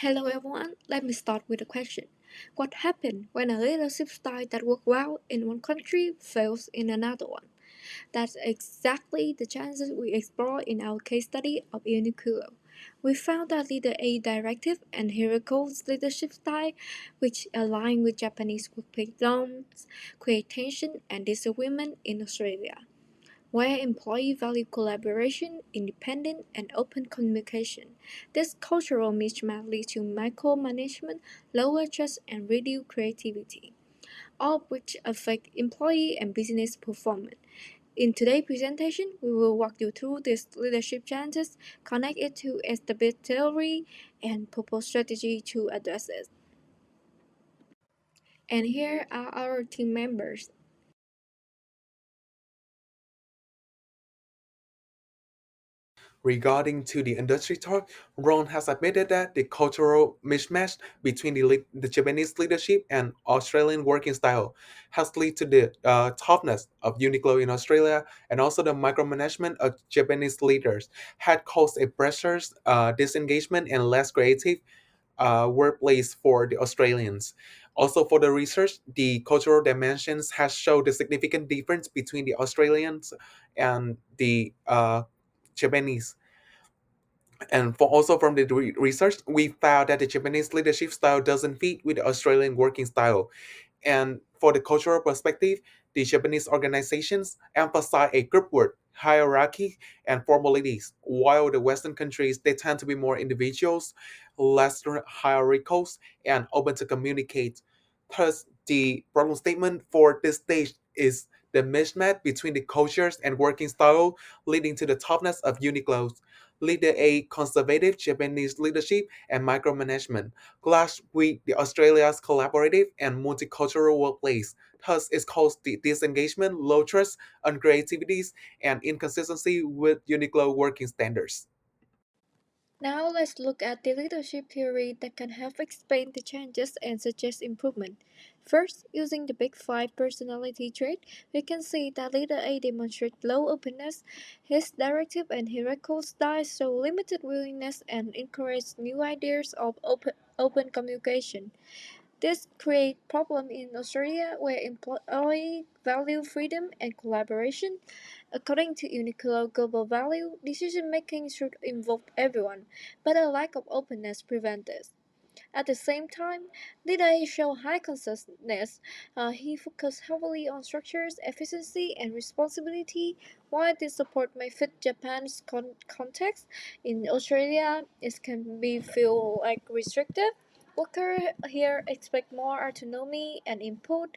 Hello everyone, let me start with a question. What happens when a leadership style that works well in one country fails in another one? That's exactly the chances we explore in our case study of Uniqlo. We found that leader A directive and hierarchical leadership style, which align with Japanese workplace norms, create tension and disagreement in Australia where employees value collaboration, independence, and open communication. This cultural mismatch leads to micromanagement, lower trust, and reduced creativity, all of which affect employee and business performance. In today's presentation, we will walk you through these leadership challenges, connect it to stability theory, and propose strategy to address it. And here are our team members. Regarding to the industry talk, Ron has admitted that the cultural mismatch between the Japanese leadership and Australian working style has led to the toughness of Uniqlo in Australia and also the micromanagement of Japanese leaders had caused a pressures, disengagement, and less creative workplace for the Australians. Also, for the research, the cultural dimensions has showed a significant difference between the Australians and the Japanese. And for also from the research, we found that the Japanese leadership style doesn't fit with the Australian working style. And for the cultural perspective, the Japanese organizations emphasize a group work, hierarchy, and formalities, while the Western countries they tend to be more individuals, less hierarchical, and open to communicate. Thus, the problem statement for this stage is the mismatch between the cultures and working style, leading to the toughness of Uniqlo's. Leader A conservative Japanese leadership and micromanagement clash with the Australia's collaborative and multicultural workplace. Thus, it caused the disengagement, low trust, uncreativities, and inconsistency with Uniqlo working standards. Now let's look at the leadership theory that can help explain the changes and suggest improvement. First, using the Big Five personality trait, we can see that leader A demonstrates low openness. His directive and hierarchical style show limited willingness and encourage new ideas of open communication. This creates problems in Australia where employees value freedom and collaboration. According to Uniqlo Global Value, decision making should involve everyone, but a lack of openness prevents this. At the same time, Dida showed high consciousness. He focused heavily on structures, efficiency, and responsibility. While this support may fit Japan's context, in Australia it can be feel like restrictive. Workers here expect more autonomy and input,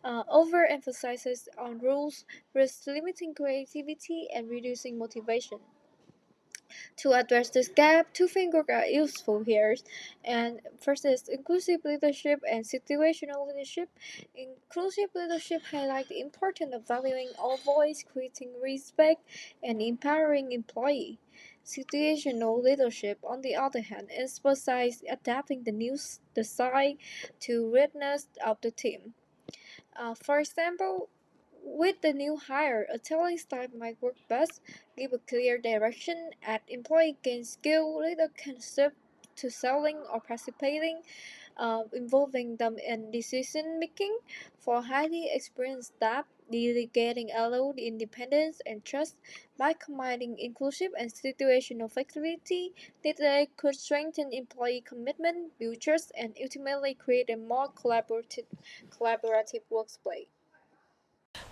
overemphasizes on rules, risks limiting creativity and reducing motivation. To address this gap, two fingers are useful here. And first is inclusive leadership and situational leadership. Inclusive leadership highlights the importance of valuing all voice, creating respect, and empowering employee. Situational leadership, on the other hand, emphasizes adapting the style to readiness of the team. For example, with the new hire, a telling style might work best. Give a clear direction, add employee gain skill, leader can shift to selling or participating, involving them in decision making. For highly experienced staff, delegating allowed independence and trust by combining inclusive and situational flexibility. They could strengthen employee commitment, build trust, and ultimately create a more collaborative workplace.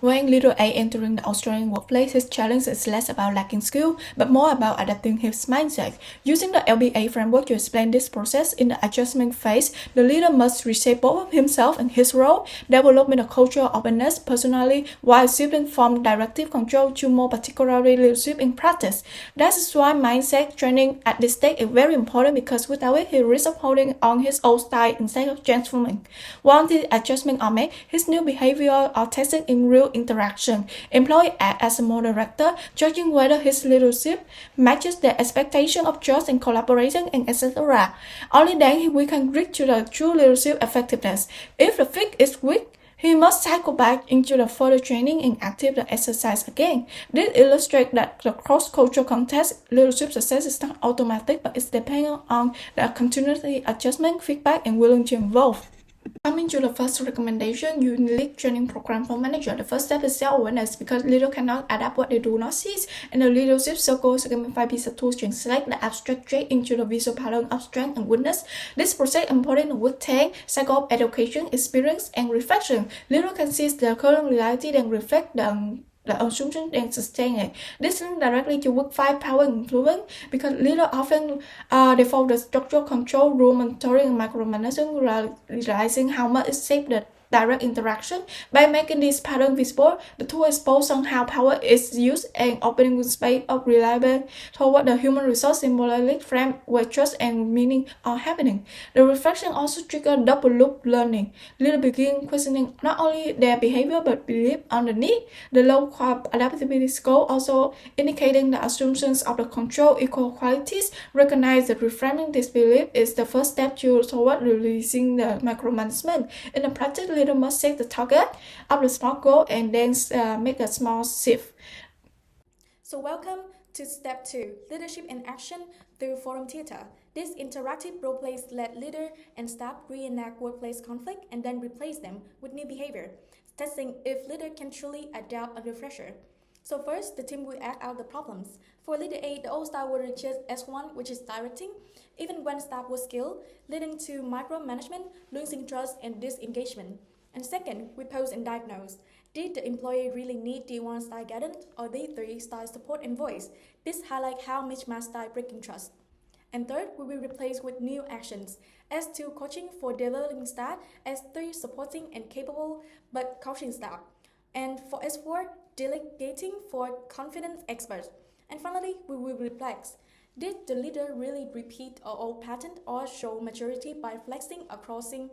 When little A entering the Australian workplace, his challenge is less about lacking skill, but more about adapting his mindset. Using the LBA framework to explain this process, in the adjustment phase, the leader must reshape both himself and his role, developing a culture of openness personally, while shifting from directive control to more particularly leadership in practice. That is why mindset training at this stage is very important because without it, he risks holding on his old style instead of transforming. Once the adjustments are made, his new behavior are tested in real interaction. Employees act as a moderator, judging whether his leadership matches their expectation of trust and collaboration, and etc. Only then we can reach to the true leadership effectiveness. If the fit is weak, He must cycle back into the further training and active the exercise again. This illustrates that the cross-cultural context leadership success is not automatic, but it's dependent on the continuity adjustment, feedback, and willing to involve. Coming to the first recommendation, you need training program for manager. The first step is self-awareness because leader cannot adapt what they do not see. And the leadership circle gamify piece of tools to translate the abstract trait into the visual pattern of strength and weakness. This process important with 10 cycle of education, experience, and reflection. Leader can see the current reality then reflect the assumption and sustain it. This links directly to work 5 power influence because leaders often default the structural control, rule monitoring, and micromanaging, realizing how much it shapes the direct interaction. By making this pattern visible, the tool exposes on how power is used and opening space of reliable toward the human resource symbolic frame where trust and meaning are happening. The reflection also triggers double loop learning. Leaders begin questioning not only their behavior but belief underneath. The low adaptability score also indicating the assumptions of the control equal qualities. Recognize that reframing this belief is the first step toward releasing the micromanagement. In the practice, leader must set the target of the small goal and then make a small shift. So welcome to step 2, leadership in action through forum theater. This interactive role plays let leader and staff reenact workplace conflict and then replace them with new behavior, testing if leader can truly adapt under pressure. So first, the team will act out the problems. For leader A, the old style will reach S1, which is directing, even when staff was skilled, leading to micromanagement, losing trust, and disengagement. And second, we pose and diagnose. Did the employee really need D1 style guidance or D3 style support and voice? This highlights how mismatched style breaking trust. And third, we will replace with new actions. S2 coaching for developing staff, S3 supporting and capable but coaching staff. And for S4, delegating for confident experts. And finally, we will reflect. Did the leader really repeat a old pattern or show maturity by flexing across the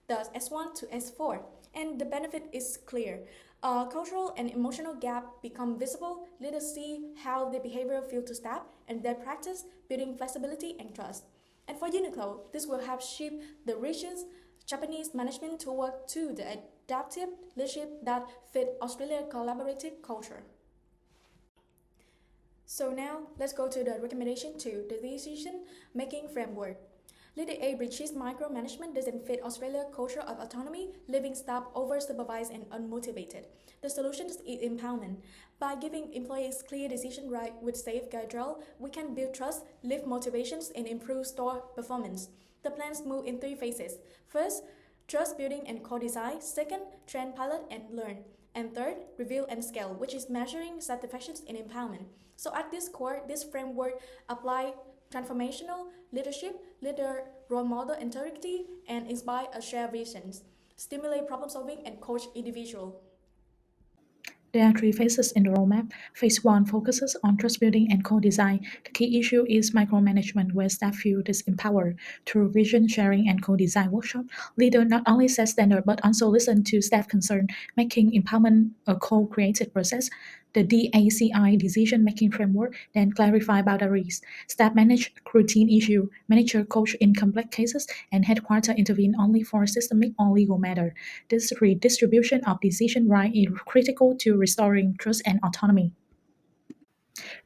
S1 to S4? And the benefit is clear. A cultural and emotional gap become visible. Leaders see how their behavior feel to staff and their practice building flexibility and trust. And for Uniqlo, this will help shape the region's Japanese management toward to the adaptive leadership that fit Australia's collaborative culture. So now let's go to the recommendation 2, the decision making framework. Leader A reaches micromanagement doesn't fit Australia's culture of autonomy, leaving staff over-supervised and unmotivated. The solution is empowerment. By giving employees clear decision right with safe guardrail, we can build trust, lift motivations, and improve store performance. The plans move in 3 phases. First, trust building and co-design. Second, train, pilot, and learn. And third, review and scale, which is measuring satisfaction and empowerment. So at this core, this framework apply transformational leadership, leader role model integrity, and inspire a shared visions, stimulate problem solving, and coach individual. There are 3 phases in the roadmap. Phase 1 focuses on trust building and co-design. The key issue is micromanagement, where staff feel disempowered. Through vision sharing and co-design workshop, leader not only set standard but also listen to staff concern, making empowerment a co-creative process. The DACI decision-making framework then clarify boundaries. Staff manage routine issue, manager coach in complex cases, and headquarter intervene only for systemic or legal matter. This redistribution of decision right is critical to restoring trust and autonomy.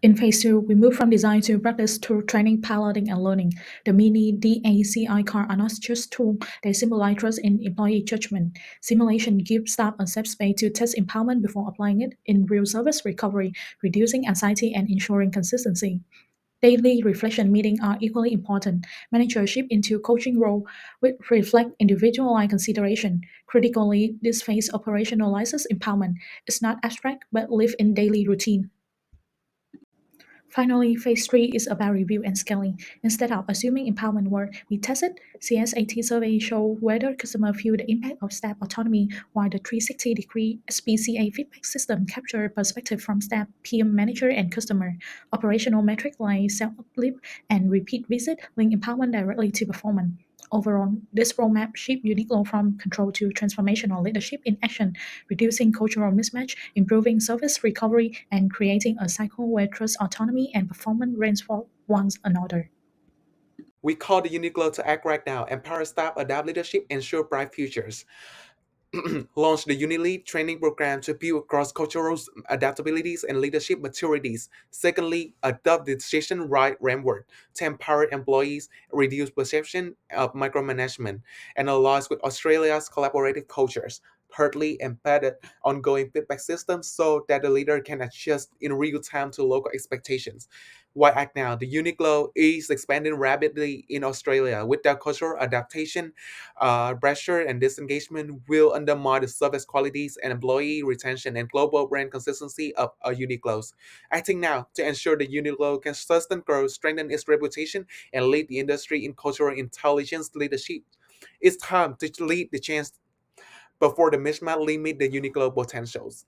In phase 2, we move from design to practice through training, piloting, and learning. The mini DACI cards are not just tools, they symbolize trust in employee judgment. Simulation gives staff a safe space to test empowerment before applying it in real service recovery, reducing anxiety and ensuring consistency. Daily reflection meetings are equally important. Managers shift into coaching role which reflect individualized consideration. Critically, this phase operationalizes empowerment. It's not abstract but live in daily routine. Finally, phase 3 is about review and scaling. Instead of assuming empowerment work, we test it. CSAT surveys show whether customers feel the impact of staff autonomy, while the 360-degree SPCA feedback system captures perspective from staff, PM manager, and customer. Operational metrics like self-uplift and repeat visit link empowerment directly to performance. Overall, this roadmap shifts Uniqlo from control to transformational leadership in action, reducing cultural mismatch, improving service recovery, and creating a cycle where trust, autonomy, and performance reinforce one another. We call the Uniqlo to act right now, empower staff, adapt leadership, ensure bright futures. launched the Unilead training program to build cross-cultural adaptabilities and leadership maturities. Secondly, adopt the decision right framework to empower employees, reduce perception of micromanagement, and aligns with Australia's collaborative cultures. Thirdly, embedded ongoing feedback systems so that the leader can adjust in real time to local expectations. Why act now? The Uniqlo is expanding rapidly in Australia. Without cultural adaptation, pressure and disengagement will undermine the service qualities and employee retention and global brand consistency of Uniqlo's. Acting now to ensure that Uniqlo can sustain growth, strengthen its reputation, and lead the industry in cultural intelligence leadership. It's time to lead the chance before the mismatch limit the Uniqlo potentials.